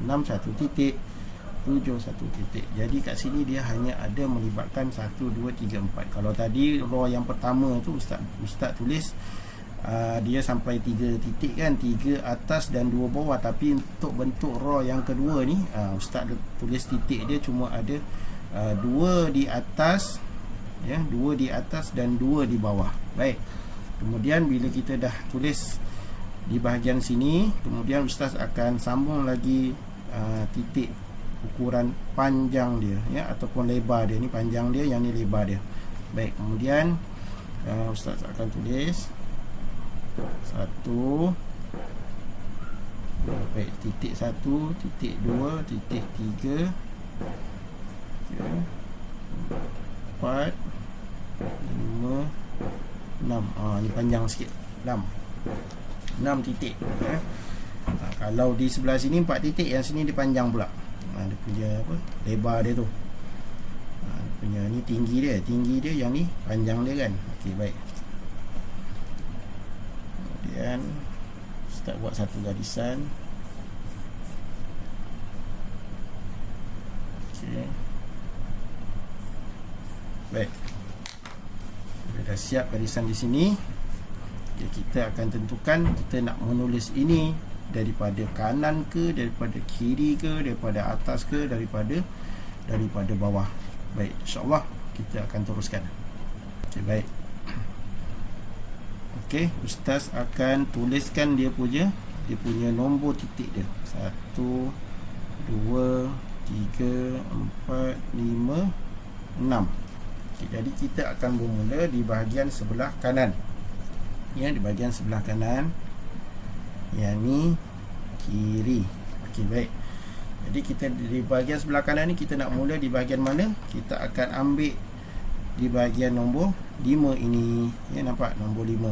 6 satu titik, 7 satu titik. Jadi kat sini dia hanya ada melibatkan 1, 2, 3, 4. Kalau tadi ra yang pertama tu Ustaz tulis dia sampai 3 titik kan, 3 atas dan 2 bawah. Tapi untuk bentuk ra yang kedua ni, Ustaz tulis titik dia cuma ada 2 di atas, ya, 2 di atas dan 2 di bawah. Baik. Kemudian bila kita dah tulis di bahagian sini, kemudian Ustaz akan sambung lagi titik ukuran panjang dia, ya, ataupun lebar dia. Ni panjang dia, yang ni lebar dia. Baik, kemudian Ustaz akan tulis 1, baik, titik 1, titik 2, titik 3, 4, 5, 6. Ni panjang sikit, 6 titik, ya. Kalau di sebelah sini 4 titik, yang sini dia panjang pula. Dia punya apa, lebar dia tu. Dia punya ni tinggi dia, yang ni panjang dia kan. Okey, baik. Kemudian Ustaz buat satu garisan. Okey. Baik. Kita dah siap garisan di sini. Okay, kita akan tentukan kita nak menulis ini daripada kanan ke, daripada kiri ke, daripada atas ke, daripada bawah. Baik, insya-Allah kita akan teruskan. Okey, baik. Okey, Ustaz akan tuliskan dia punya nombor titik dia. 1, 2, 3, 4, 5, 6. Okay, jadi kita akan bermula di bahagian sebelah kanan. Ya, di bahagian sebelah kanan. Yang ni kiri. Okey, baik. Jadi kita di bahagian sebelah kanan ni, kita nak mula di bahagian mana? Kita akan ambil di bahagian nombor 5 ini. Ya, nampak nombor 5.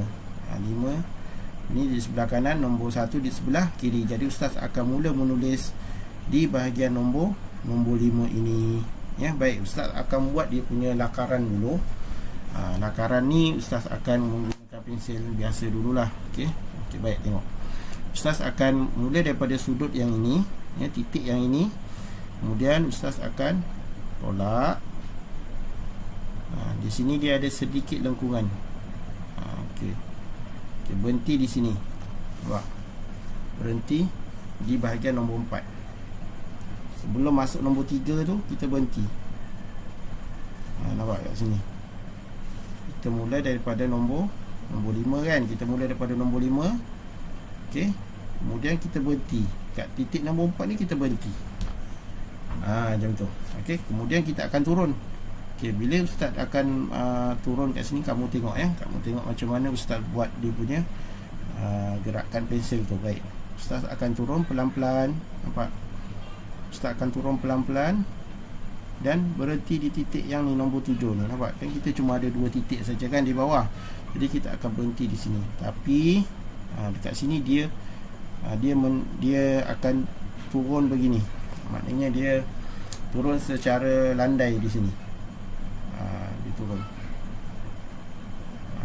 5 ni di sebelah kanan, nombor 1 di sebelah kiri. Jadi Ustaz akan mula menulis di bahagian nombor 5 ini. Ya, baik. Ustaz akan buat dia punya lakaran dulu. Lakaran ni Ustaz akan menggunakan pensel biasa dululah. Okey. Okey, baik, tengok. Ustaz akan mula daripada sudut yang ini, ya, titik yang ini. Kemudian Ustaz akan tolak. Di sini dia ada sedikit lengkungan. Okey. Okey, berhenti di sini. Nampak? Berhenti di bahagian nombor 4. Sebelum masuk nombor 3 tu, kita berhenti. Nampak kat sini. Kita mula daripada nombor 5 kan. Kita mula daripada nombor 5. Okey. Kemudian kita berhenti kat titik nombor 4 ni, kita berhenti. Macam tu. Okey, kemudian kita akan turun. Okey, bila Ustaz akan turun kat sini, kamu tengok, ya. Kamu tengok macam mana Ustaz buat dia punya gerakan pensel tu. Baik. Ustaz akan turun pelan-pelan. Nampak? Ustaz akan turun pelan-pelan dan berhenti di titik yang ni, nombor 7 ni. Nampak? Kan kita cuma ada 2 titik saja kan di bawah. Jadi kita akan berhenti di sini. Tapi dekat sini dia akan turun begini. Maknanya dia turun secara landai di sini. Dia turun.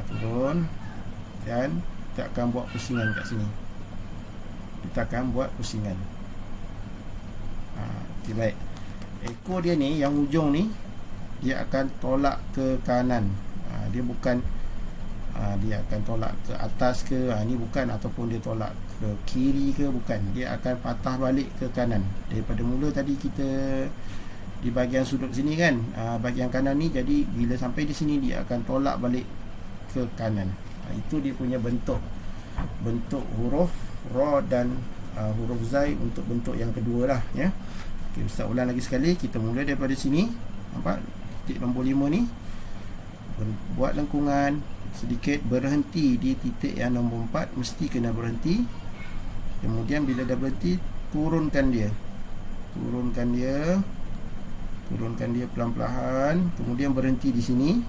Turun dan kita akan buat pusingan kat sini. Kita akan buat pusingan. Okay, baik. Ekor dia ni, yang ujung ni, dia akan tolak ke kanan. Dia bukan dia akan tolak ke atas ke, ni bukan, ataupun dia tolak ke kiri ke, bukan. Dia akan patah balik ke kanan. Daripada mula tadi kita di bahagian sudut sini kan, bahagian kanan ni, jadi bila sampai di sini dia akan tolak balik ke kanan. Itu dia punya bentuk huruf ra dan huruf zai untuk bentuk yang kedua lah, ya. Okay, Ustaz ulang lagi sekali. Kita mula daripada sini. Nampak? Titik nombor 5 ni. Buat lengkungan sedikit, berhenti di titik yang nombor 4. Mesti kena berhenti. Kemudian bila dah berhenti, turunkan dia pelan-pelan. Kemudian berhenti di sini.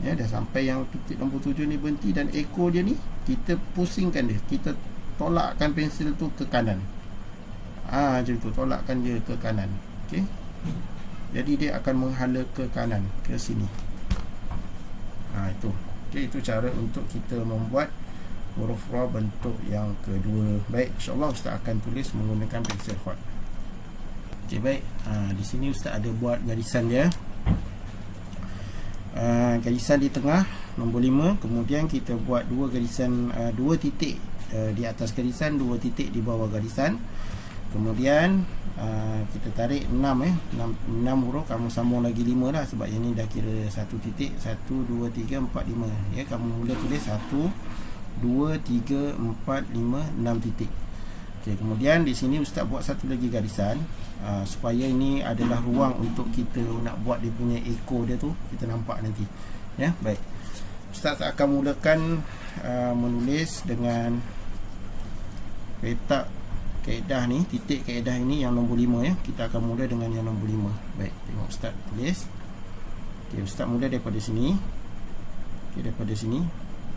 Ya, dah sampai yang titik nombor 7 ni, berhenti. Dan ekor dia ni, kita pusingkan dia. Kita tolakkan pensel tu ke kanan. Macam tu, tolakkan dia ke kanan. Okey. Jadi dia akan menghala ke kanan, ke sini. Itu. Okey, itu cara untuk kita membuat huruf ra bentuk yang kedua. Baik, insya-Allah Ustaz akan tulis menggunakan pensel hot. Okey, baik. Di sini Ustaz ada buat garisan dia. Garisan di tengah nombor 5, kemudian kita buat 2 garisan, 2 titik di atas garisan, 2 titik di bawah garisan. Kemudian kita tarik 6 huruf. Kamu sambung lagi 5 lah, sebab yang ni dah kira 1 titik. 1, 2, 3, 4, 5. Ya, kamu mula tulis 1, 2, 3, 4, 5, 6 titik. Okey, kemudian di sini Ustaz buat satu lagi garisan, supaya ini adalah ruang untuk kita nak buat dia punya ekor dia tu, kita nampak nanti. Ya, baik. Ustaz akan mulakan menulis dengan letak kaedah ni, titik kaedah ini yang nombor 5 ya. Kita akan mula dengan yang nombor 5. Baik, tengok Ustaz tulis. Okey, Ustaz mula daripada sini. Okey, daripada sini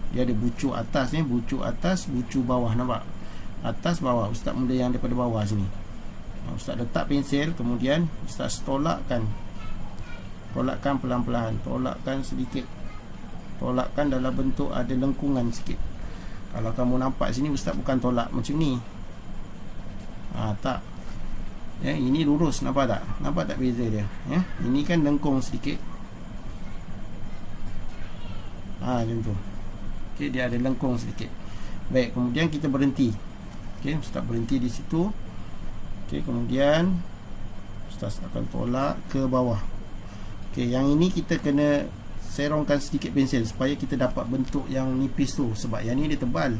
dia ada bucu atas ni, bucu atas, bucu bawah, nampak? Atas bawah. Ustaz mula yang daripada bawah sini. Ustaz letak pensel, kemudian Ustaz tolakkan pelan-pelan, tolakkan sedikit, tolakkan dalam bentuk ada lengkungan sikit. Kalau kamu nampak sini, Ustaz bukan tolak macam ni, tak ya, ini lurus, nampak tak? Nampak tak beza dia ya? Ini kan lengkung sedikit, macam tu. Okey, dia ada lengkung sedikit. Baik, kemudian kita berhenti. Okey, Ustaz berhenti di situ. Okey, kemudian Ustaz akan tolak ke bawah. Okey, yang ini kita kena serongkan sedikit pensel supaya kita dapat bentuk yang nipis tu, sebab yang ni dia tebal.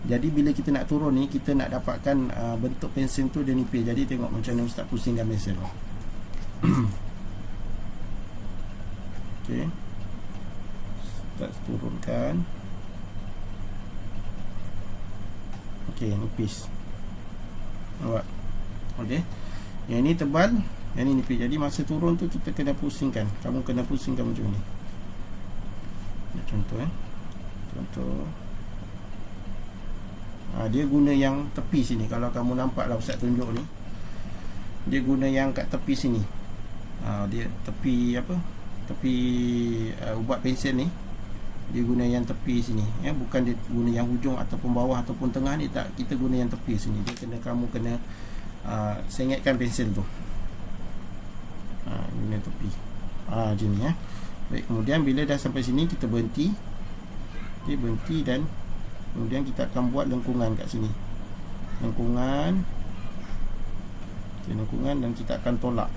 Jadi bila kita nak turun ni, kita nak dapatkan bentuk pensel tu dia nipis. Jadi tengok macam mana Ustaz pusingkan pensel. Okey, Ustaz turunkan. Okey, nipis. Nampak? Okey, yang ni tebal, yang ni nipis. Jadi masa turun tu kita kena pusingkan. Kamu kena pusingkan macam ni. Contoh contoh. Dia guna yang tepi sini. Kalau kamu nampak lah Ustaz tunjuk ni, dia guna yang kat tepi sini. Dia tepi apa? Tepi ubat pensel ni, dia guna yang tepi sini ya, bukan dia guna yang hujung ataupun bawah ataupun tengah ni, tak. Kita guna yang tepi sini. Dia kena, kamu kena sengatkan pensel tu. Guna tepi. Macam ni ya. Baik, kemudian bila dah sampai sini kita berhenti. Okey, berhenti dan kemudian kita akan buat lengkungan kat sini. Lengkungan. Okey, lengkungan dan kita akan tolak.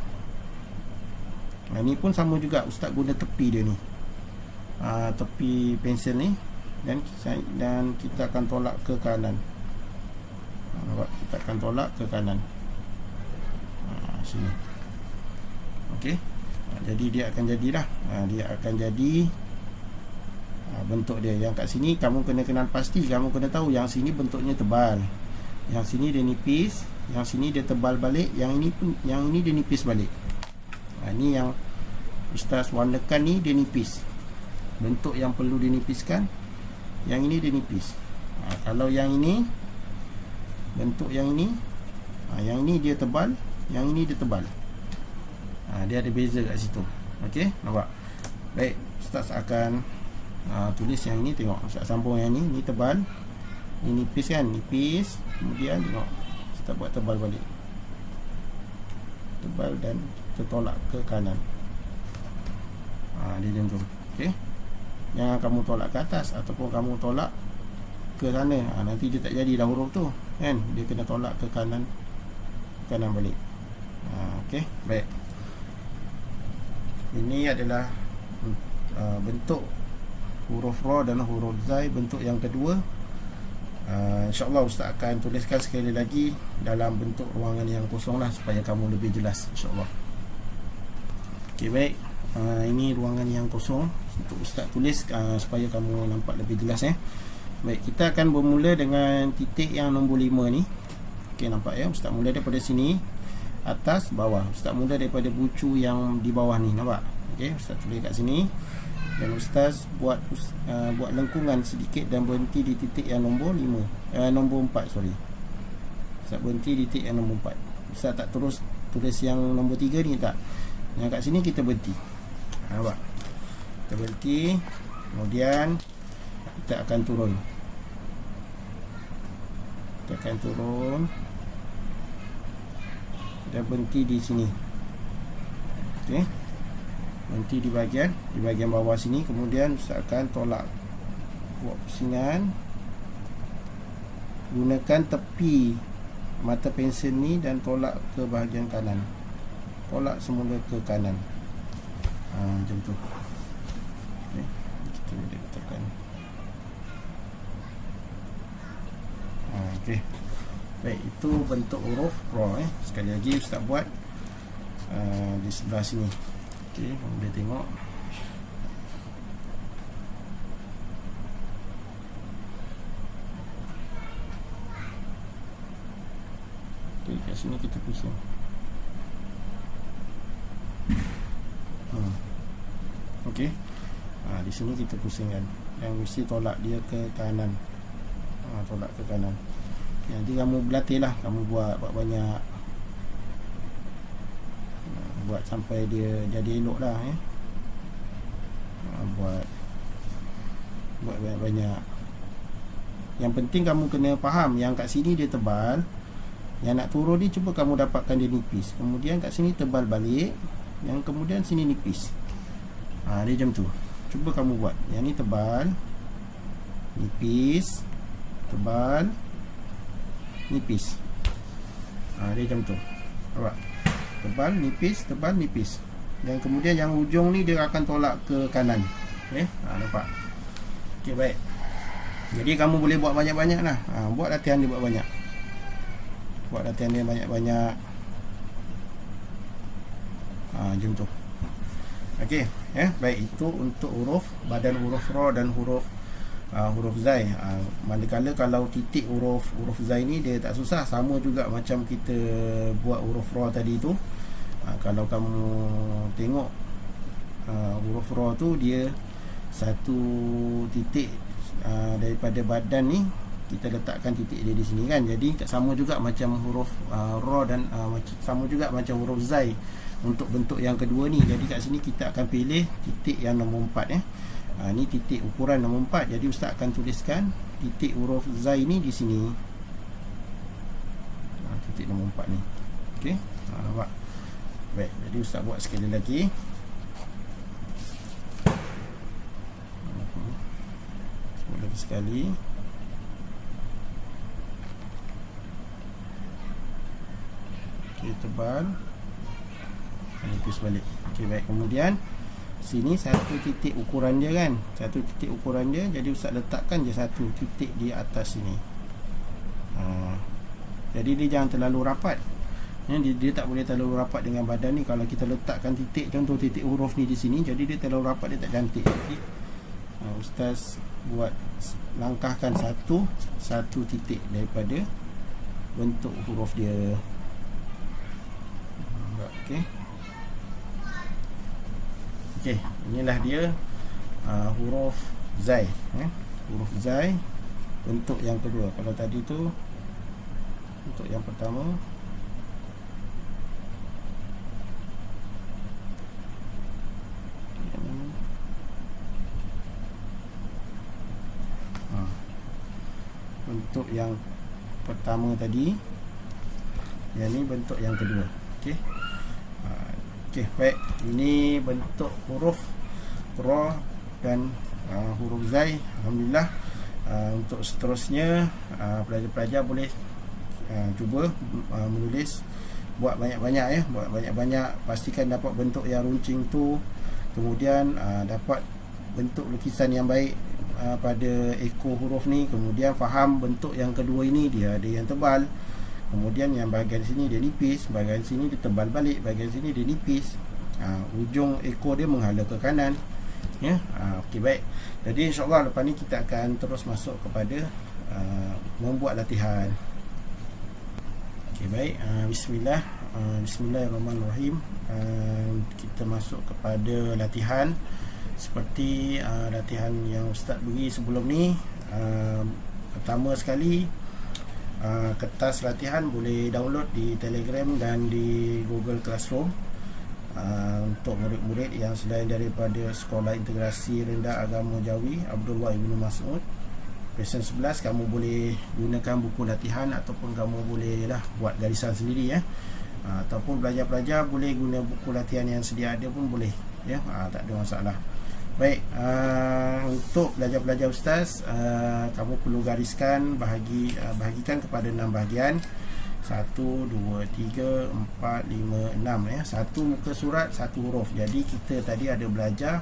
Ni pun sama juga, Ustaz guna tepi dia ni. Tepi pensel ni dan kita akan tolak ke kanan. Kita akan tolak ke kanan. Sini. Okey. Jadi dia akan jadilah, dia akan jadi bentuk dia. Yang kat sini kamu kena kenal pasti, kamu kena tahu yang sini bentuknya tebal, yang sini dia nipis, yang sini dia tebal balik, yang ini pun, yang ini dia nipis balik. Ini yang Ustaz warnakan ni, dia nipis. Bentuk yang perlu dinipiskan, yang ini dia nipis. Kalau yang ini, bentuk yang ini dia tebal, yang ini dia tebal. Dia ada beza kat situ. Okey, nampak? Baik, Ustaz akan tulis yang ini. Tengok, Ustaz sambung yang ni tebal, ini nipis kan, nipis. Kemudian tengok, Ustaz buat tebal balik, tebal dan tertolak ke kanan. Dia macam tu. Okey, jangan kamu tolak ke atas ataupun kamu tolak ke sana. Nanti dia tak jadilah huruf tu kan. Dia kena tolak ke kanan, kanan balik. Okey, baik. Ini adalah bentuk huruf ra dan huruf zai, bentuk yang kedua. InsyaAllah Ustaz akan tuliskan sekali lagi dalam bentuk ruangan yang kosong lah, supaya kamu lebih jelas insyaAllah. Okey, baik. Ini ruangan yang kosong untuk Ustaz tulis supaya kamu nampak lebih jelas ya. Baik, kita akan bermula dengan titik yang nombor 5 ni. Okey, nampak ya, Ustaz mula daripada sini, atas bawah. Ustaz mula daripada bucu yang di bawah ni, nampak? Okey, Ustaz tulis kat sini dan Ustaz buat lengkungan sedikit dan berhenti di titik yang nombor 5, nombor 4, sorry. Ustaz berhenti di titik yang nombor 4. Ustaz tak terus tulis yang nombor 3 ni, tak. Yang kat sini kita berhenti. Nampak? Kita berhenti, kemudian kita akan turun. Kita akan turun dan berhenti di sini. Okey, berhenti di bahagian bawah sini. Kemudian Ustaz akan tolak, buat pusingan, gunakan tepi mata pensel ni dan tolak ke bahagian kanan. Tolak semula ke kanan. Macam tu. Okey, kita boleh tekan. Okey. Baik, itu bentuk huruf ra. Sekali lagi Ustaz buat di sebelah sini. Okey, boleh tengok. Okey, kat sini kita pusing. Okey. Di sini kita pusingkan. Yang mesti tolak dia ke kanan. Tolak ke kanan. Nanti kamu berlatih lah, kamu buat banyak, buat sampai dia jadi elok lah buat banyak-banyak. Yang penting kamu kena faham yang kat sini dia tebal, yang nak turun ni cuba kamu dapatkan dia nipis, kemudian kat sini tebal balik, yang kemudian sini nipis. Dia macam tu. Cuba kamu buat. Yang ni tebal, nipis, tebal, nipis. Dia macam tu. Nampak? Tebal, nipis, tebal, nipis. Dan kemudian yang hujung ni dia akan tolak ke kanan. Okey? Nampak? Okey, baik. Jadi kamu boleh buat banyak-banyak lah. Buat latihan dia buat banyak. Buat latihan dia banyak-banyak. Macam tu. Okey, baik, itu untuk huruf, badan huruf ra dan huruf zai. Manakala kalau titik huruf zai ni dia tak susah, sama juga macam kita buat huruf ra tadi tu. Kalau kamu tengok huruf ra tu dia satu titik daripada badan ni kita letakkan titik dia di sini kan. Jadi sama juga macam huruf ra dan sama juga macam huruf zai untuk bentuk yang kedua ni. Jadi kat sini kita akan pilih titik yang nombor 4 ni titik ukuran nombor 4. Jadi Ustaz akan tuliskan titik huruf zai ni di sini. Titik nombor 4 ni. Okey. Nampak? Baik, jadi Ustaz buat sekali lagi. Buat lagi sekali. Okey, tebal. Nipis balik. Okey, baik. Kemudian sini satu titik ukuran dia kan. Satu titik ukuran dia. Jadi Ustaz letakkan je satu titik di atas sini. Jadi dia jangan terlalu rapat. Dia tak boleh terlalu rapat dengan badan ni. Kalau kita letakkan titik, contoh titik huruf ni di sini, jadi dia terlalu rapat, dia tak cantik. Jadi Ustaz buat, langkahkan satu titik daripada bentuk huruf dia. Okey. Okey, inilah dia huruf zai. Huruf zai bentuk yang kedua. Kalau tadi tu bentuk yang pertama. Bentuk yang pertama tadi. Yang ni bentuk yang kedua. Okey. Okey, baik. Ini bentuk huruf ra dan huruf zai. Alhamdulillah. Untuk seterusnya pelajar-pelajar boleh cuba menulis, buat banyak-banyak buat banyak-banyak, pastikan dapat bentuk yang runcing tu, kemudian dapat bentuk lukisan yang baik pada ekor huruf ni, kemudian faham bentuk yang kedua ini dia ada yang tebal, kemudian yang bahagian sini dia nipis, bahagian sini dia tebal balik, bahagian sini dia nipis, ujung ekor dia menghala ke kanan. Okey, baik. Jadi insyaAllah lepas ni kita akan terus masuk kepada membuat latihan. Okey, baik. Bismillahirrahmanirrahim. Kita masuk kepada latihan. Seperti latihan yang Ustaz beri sebelum ni. Pertama sekali, kertas latihan boleh download di Telegram dan di Google Classroom. Untuk murid-murid yang selain daripada Sekolah Integrasi Rendah Agama Jawi Abdullah Ibn Mas'ud Pesan 11, kamu boleh gunakan buku latihan ataupun kamu boleh lah buat garisan sendiri ataupun pelajar-pelajar boleh guna buku latihan yang sedia ada pun boleh tak ada masalah. Baik, untuk pelajar-pelajar Ustaz, kamu perlu gariskan, bahagikan kepada 6 bahagian. 1, 2, 3, 4, 5, 6 Satu muka surat, satu huruf. Jadi kita tadi ada belajar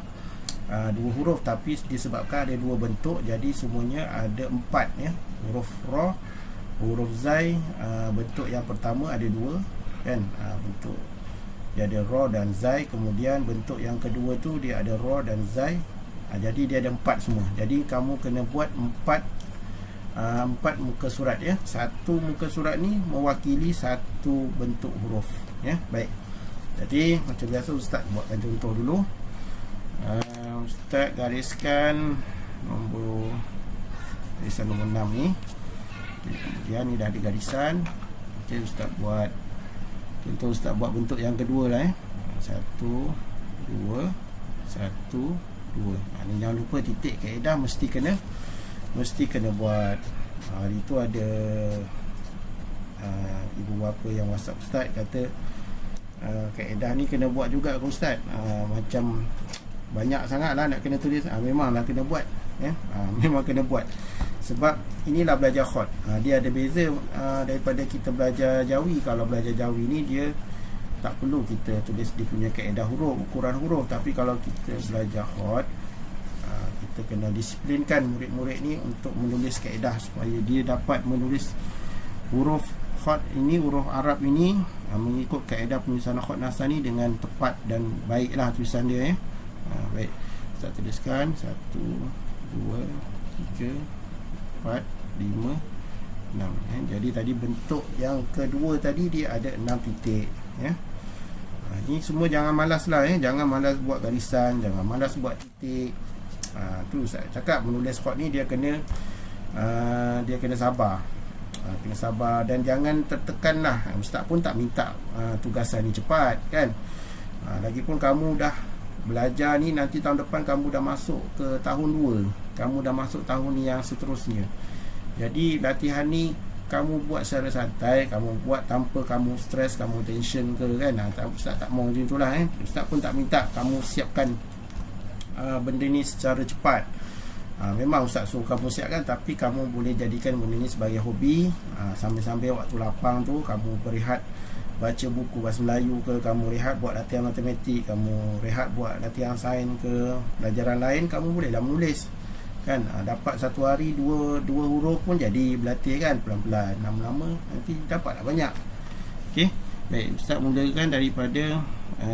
2 huruf, tapi disebabkan ada 2 bentuk, jadi semuanya ada 4 huruf ra, huruf zai, bentuk yang pertama ada dua kan, bentuk dia ada ra dan zai. Kemudian bentuk yang kedua tu dia ada ra dan zai, jadi dia ada 4 semua. Jadi kamu kena buat 4 muka surat ya. Satu muka surat ni mewakili satu bentuk huruf ya. Baik, jadi macam biasa ustaz buatkan contoh dulu. Ustaz gariskan garisan nombor 6 ni. Kemudian ni dah ada garisan. Okey, ustaz buat contoh, ustaz buat bentuk yang kedua lah 1 2 1 2. Ni jangan lupa titik kaedah mesti kena buat. Hari tu ada ibu bapa yang WhatsApp ustaz kata kaedah ni kena buat juga ke ustaz. Macam banyak sangat lah nak kena tulis. Memanglah kena buat ya. Memang kena buat. Sebab inilah belajar khot. Dia ada beza daripada kita belajar jawi. Kalau belajar jawi ni dia tak perlu kita tulis dia punya kaedah huruf, ukuran huruf. Tapi kalau kita belajar khot, kita kena disiplinkan murid-murid ni untuk menulis kaedah supaya dia dapat menulis huruf khot ini, huruf Arab ini mengikut kaedah penulisan khot Nasani dengan tepat dan baiklah tulisan dia ya. Baik, kita tuliskan 1 2 3 4 5 6 ya. Jadi tadi bentuk yang kedua tadi dia ada 6 titik ya. Ni semua jangan malas lah ya. Jangan malas buat garisan, jangan malas buat titik. Tu saya cakap menulis khot ni dia kena sabar. Kena sabar dan jangan tertekan lah. Ustaz pun tak minta tugasan ni cepat kan. Lagipun kamu dah belajar ni, nanti tahun depan kamu dah masuk ke tahun 2, kamu dah masuk tahun yang seterusnya. Jadi latihan ni kamu buat secara santai, kamu buat tanpa kamu stres, kamu tension ke kan. Ustaz tak mahu macam itulah Ustaz pun tak minta kamu siapkan benda ni secara cepat. Memang Ustaz suruh kamu siapkan, tapi kamu boleh jadikan benda ni sebagai hobi. Sambil-sambil waktu lapang tu kamu berehat baca buku bahasa Melayu ke, kamu rehat buat latihan matematik, kamu rehat buat latihan sains ke, pelajaran lain kamu bolehlah menulis kan. Dapat satu hari dua huruf pun jadi berlatih kan, pelan-pelan, lama-lama nanti dapatlah banyak. Okey, baik, Ustaz mulakan daripada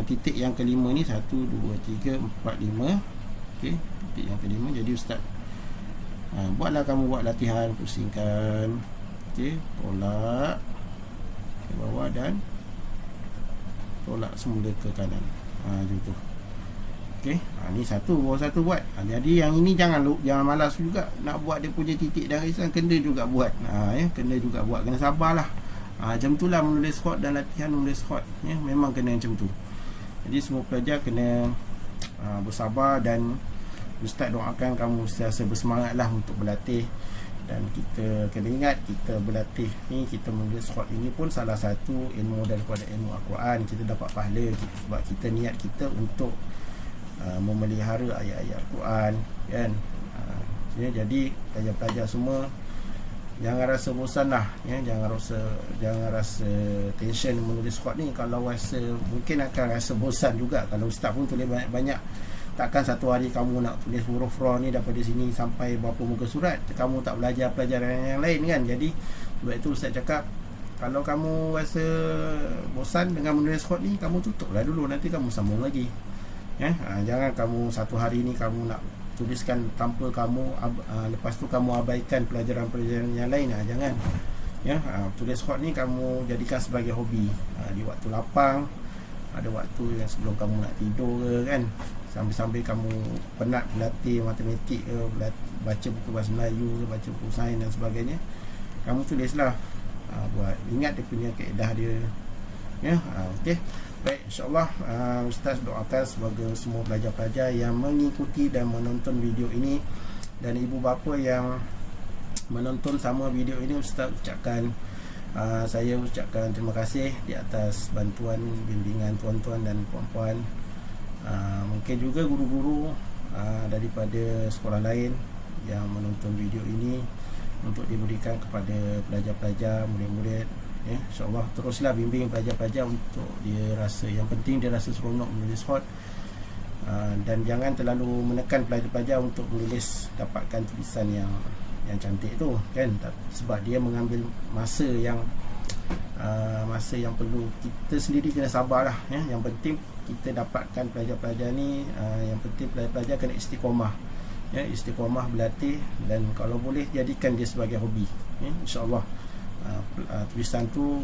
titik yang kelima ni, 1 2 3 4 5. Okey, titik yang kelima. Jadi Ustaz buatlah, kamu buat latihan, pusingkan. Okey, tolak ke bawah dan tolak semula ke kanan. Macam tu. Okey, ni satu, bawah satu buat. Jadi yang ini jangan malas juga nak buat dia punya titik dan garisan, kena juga buat. Ya, kena juga buat, kena sabarlah. Macam itulah menulis khot dan latihan menulis khot ya, memang kena macam tu. Jadi semua pelajar kena bersabar dan Ustaz doakan kamu sentiasa bersemangatlah untuk berlatih. Dan kita kena ingat, kita berlatih ni, kita menulis khot ini pun salah satu ilmu daripada ilmu Al-Quran. Kita dapat pahala sebab kita niat kita untuk memelihara ayat-ayat Al-Quran kan. Jadi pelajar-pelajar semua jangan rasa bosan lah ya. Jangan rasa tension menulis khot ni. Kalau rasa, mungkin akan rasa bosan juga. Kalau Ustaz pun tulis banyak-banyak, takkan satu hari kamu nak tulis huruf ra ni daripada sini sampai berapa muka surat. Kamu tak belajar pelajaran yang lain kan. Jadi sebab itu Ustaz cakap, kalau kamu rasa bosan dengan menulis khot ni, kamu tutuplah dulu, nanti kamu sambung lagi ya. Jangan kamu satu hari ni kamu nak tuliskan tanpa kamu lepas tu kamu abaikan pelajaran-pelajaran yang lain. Jangan ya. Tulis khot ni kamu jadikan sebagai hobi. Di waktu lapang, ada waktu yang sebelum kamu nak tidur ke kan, sambil-sambil kamu penat berlatih matematik ke, baca buku bahasa Melayu ke, baca buku sains dan sebagainya, kamu tulislah. Buat ingat dia punya kaedah dia ya. Okey, baik, insyaAllah Ustaz doakan semoga semua pelajar-pelajar yang mengikuti dan menonton video ini, dan ibu bapa yang menonton sama video ini, Ustaz ucapkan saya ucapkan terima kasih di atas bantuan bimbingan tuan-tuan dan puan-puan. Mungkin juga guru-guru daripada sekolah lain yang menonton video ini, untuk diberikan kepada pelajar-pelajar, murid-murid ya. InsyaAllah teruslah bimbing pelajar-pelajar untuk dia rasa, yang penting dia rasa seronok menulis khot. Dan jangan terlalu menekan pelajar-pelajar untuk menulis, dapatkan tulisan yang cantik tu kan, sebab dia mengambil masa yang perlu kita sendiri kena sabarlah ya. Yang penting kita dapatkan pelajar-pelajar ni, yang penting pelajar-pelajar kena istiqamah ya, istiqamah berlatih, dan kalau boleh jadikan dia sebagai hobi ya. InsyaAllah tulisan tu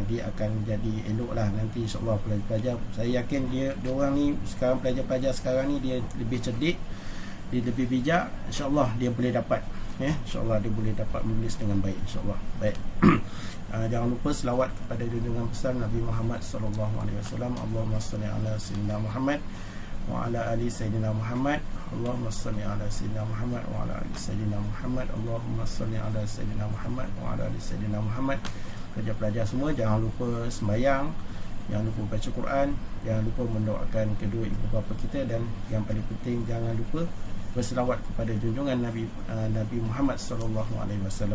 dia akan jadi elok lah nanti insyaAllah. Pelajar-pelajar, saya yakin dia orang ni sekarang, pelajar-pelajar sekarang ni dia lebih cerdik, dia lebih bijak, insyaAllah dia boleh dapat ya, insyaAllah dia boleh dapat menulis dengan baik insyaAllah. Baik. Jangan lupa selawat kepada junjungan besar Nabi Muhammad SAW. Allahumma salli ala sayyidina Muhammad wa ala ali sayyidina Muhammad. Allahumma salli ala sayyidina Muhammad wa ala ali sayyidina Muhammad. Allahumma salli ala sayyidina Muhammad wa ala ali sayyidina Muhammad. Pelajar-pelajar semua jangan lupa sembahyang, jangan lupa baca Quran, jangan lupa mendoakan kedua ibu bapa kita, dan yang paling penting jangan lupa berselawat kepada junjungan Nabi Muhammad SAW.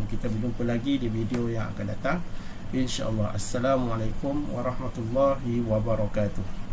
Kita berjumpa lagi di video yang akan datang insya-Allah. Assalamualaikum warahmatullahi wabarakatuh.